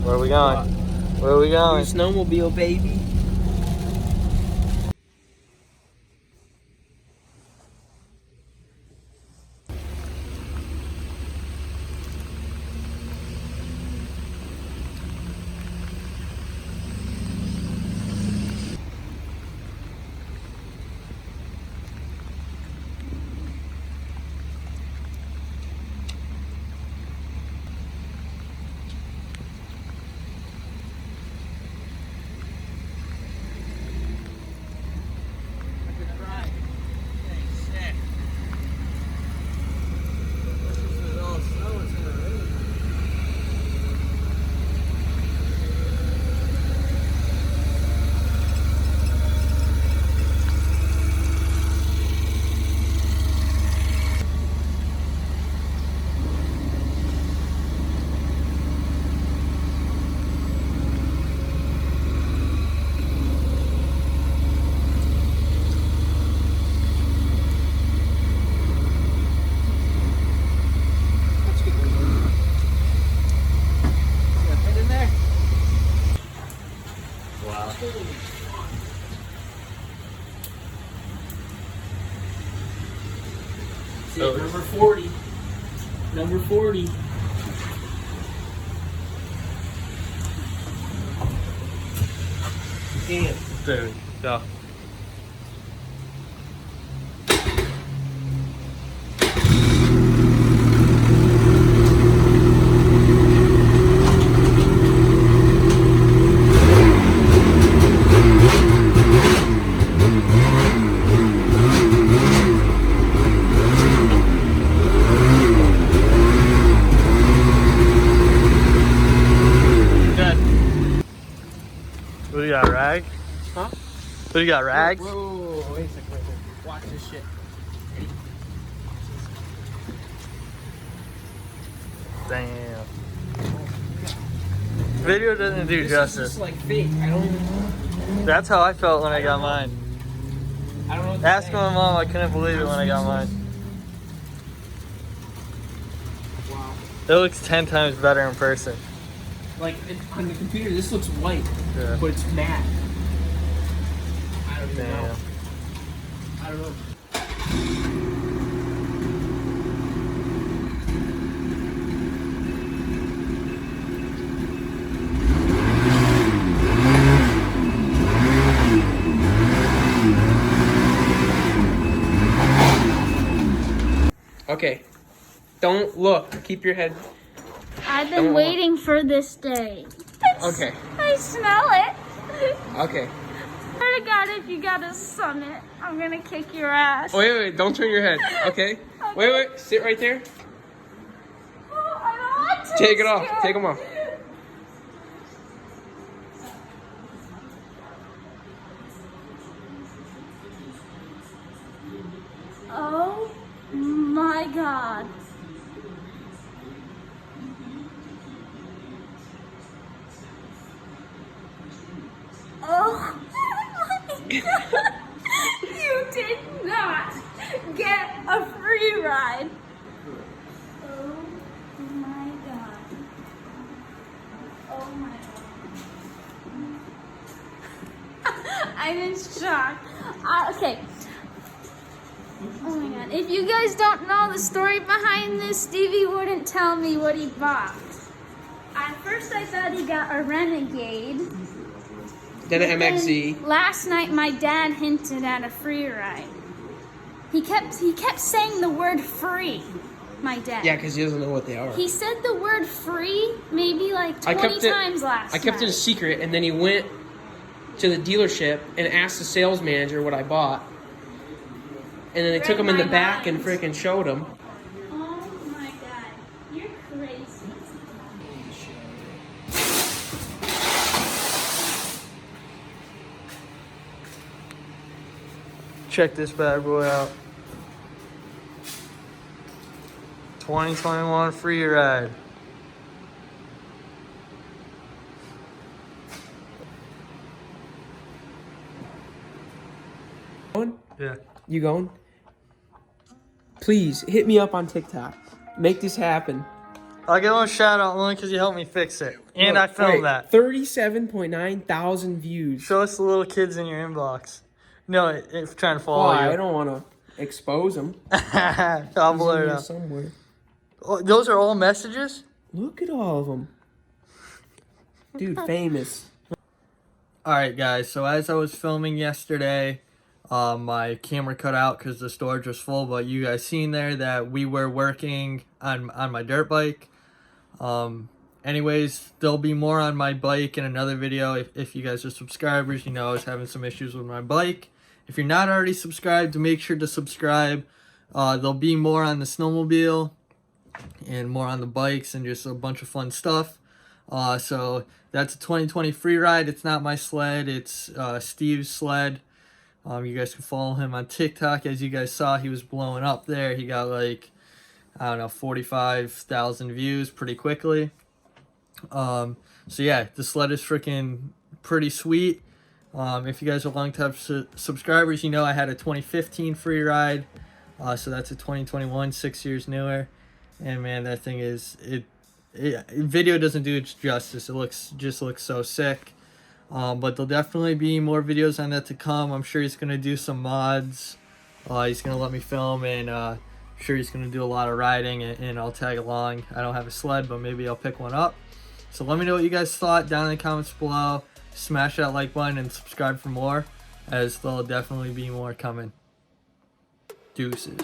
Where are we going? Where are we going? Snowmobile, baby. So number 40. Number 40. Damn. Dude, go. What do you got, rag? Huh? What do you got, rags? Whoa, wait a second, wait a second. Watch this shit. Damn. Video doesn't do This justice. is just like fake. I don't even. That's how I felt when I got mine. I don't know what to Ask say. my mom, I couldn't believe it when I got mine. Wow. It looks 10 times better in person. Like on the computer, this looks white, Yeah. but it's matte. I don't even know. Damn. I don't know. Okay, don't look. Keep your head. I've been waiting for this day. Okay. I smell it. Okay. Swear to God, if you gotta summit, I'm gonna kick your ass. Wait, don't turn your head. Okay. Wait, sit right there. Oh, I don't want to. Take it off. Take them off. Oh my God. Oh my God. You did not get a free ride. Oh my God. Oh my God. I'm in shock. Okay. Oh my God. If you guys don't know the story behind this, Stevie wouldn't tell me what he bought. At first I thought he got a Renegade. Then an Then MXZ. last night my dad hinted at a Freeride. He kept saying the word free, my dad. Yeah, because he doesn't know what they are. He said the word free maybe like 20 times last night. I kept it a secret, and then he went to the dealership and asked the sales manager what I bought. And then they took him in the back and freaking showed him. Oh my God. You're crazy. Check this bad boy out. 2021 Freeride. Going? Yeah. You going? Please hit me up on TikTok. Make this happen. I'll give him a shout out only because he helped me fix it. And I filmed that. 37.9 thousand views. Show us the little kids in your inbox. No, it's trying to follow I you. don't want to expose them. I'll blur it out. Somewhere. Oh, those are all messages? Look at all of them. Dude, famous. Alright guys, so as I was filming yesterday, my camera cut out because the storage was full, but you guys seen there that we were working on my dirt bike. Anyways, there'll be more on my bike in another video. If you guys are subscribers, you know I was having some issues with my bike. If you're not already subscribed, make sure to subscribe. There'll be more on the snowmobile and more on the bikes and just a bunch of fun stuff. So that's a 2020 Freeride. It's not my sled, it's Steve's sled. You guys can follow him on TikTok. As you guys saw, he was blowing up there. He got like, I don't know, 45,000 views pretty quickly. So yeah, the sled is freaking pretty sweet. If you guys are long-time subscribers, you know I had a 2015 Freeride. So that's a 2021, 6 years newer. And man, that thing is, video doesn't do its justice. It just looks so sick. But there'll definitely be more videos on that to come. I'm sure he's gonna do some mods. He's gonna let me film, and I'm sure he's gonna do a lot of riding, and I'll tag along. I don't have a sled, but maybe I'll pick one up. So let me know what you guys thought down in the comments below. Smash that like button and subscribe for more, as there'll definitely be more coming. Deuces.